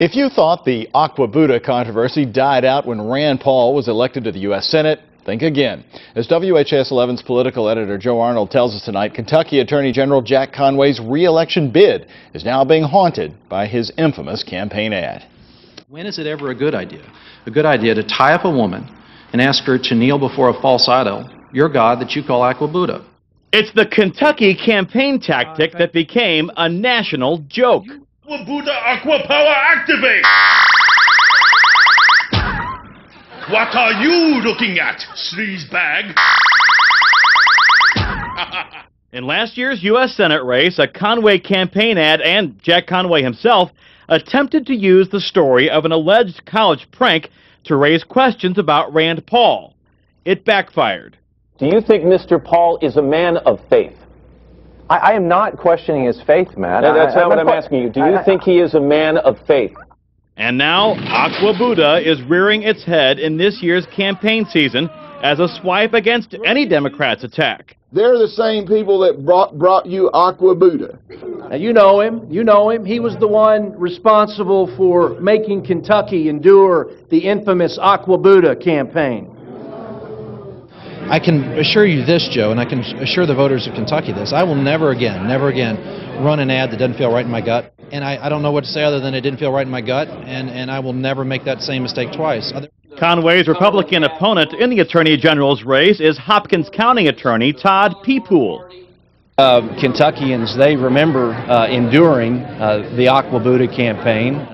If you thought the Aqua Buddha controversy died out when Rand Paul was elected to the U.S. Senate, think again. As WHAS 11's political editor Joe Arnold tells us tonight, Kentucky Attorney General Jack Conway's re-election bid is now being haunted by his infamous campaign ad. When is it ever a good idea? A good idea to tie up a woman and ask her to kneel before a false idol, your god that you call Aqua Buddha. It's the Kentucky campaign tactic that became a national joke. Aqua Buddha Aqua Power Activate! What are you looking at, sleazebag? In last year's U.S. Senate race, a Conway campaign ad and Jack Conway himself attempted to use the story of an alleged college prank to raise questions about Rand Paul. It backfired. Do you think Mr. Paul is a man of faith? I am not questioning his faith, Matt. That's not what I'm asking you. Do you think he is a man of faith? And now, Aqua Buddha is rearing its head in this year's campaign season as a swipe against any Democrat's attack. They're the same people that brought you Aqua Buddha. Now, you know him. You know him. He was the one responsible for making Kentucky endure the infamous Aqua Buddha campaign. I can assure you this, Joe, and I can assure the voters of Kentucky this. I will never again run an ad that doesn't feel right in my gut. And I don't know what to say other than it didn't feel right in my gut, and I will never make that same mistake twice. Conway's Republican opponent in the Attorney General's race is Hopkins County Attorney Todd Peepool. Kentuckians, they remember enduring the Aqua Buddha campaign.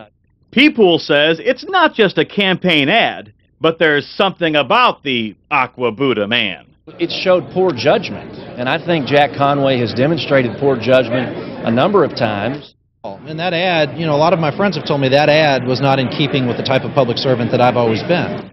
Peepool says it's not just a campaign ad, but there's something about the Aqua Buddha man. It showed poor judgment, and I think Jack Conway has demonstrated poor judgment a number of times. And that ad, you know, a lot of my friends have told me that ad was not in keeping with the type of public servant that I've always been.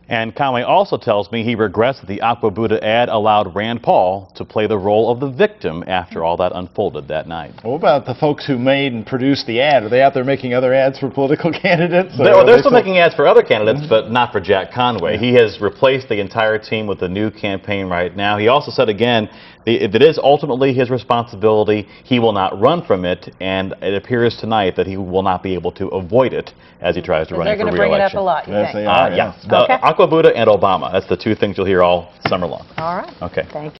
And Conway also tells me he regrets that the Aqua Buddha ad allowed Rand Paul to play the role of the victim after all that unfolded that night. What about the folks who made and produced the ad? Are they out there making other ads for political candidates? They're still making ads for other candidates, but not for Jack Conway. He has replaced the entire team with a new campaign right now. He also said again, if it is ultimately his responsibility, he will not run from it, and it appears tonight that he will not be able to avoid it as he tries to run for re-election. They're going to bring it up a lot, you think? Yeah. Okay. Aqua Buddha and Obama. That's the two things you'll hear all summer long. All right. Okay. Thank you.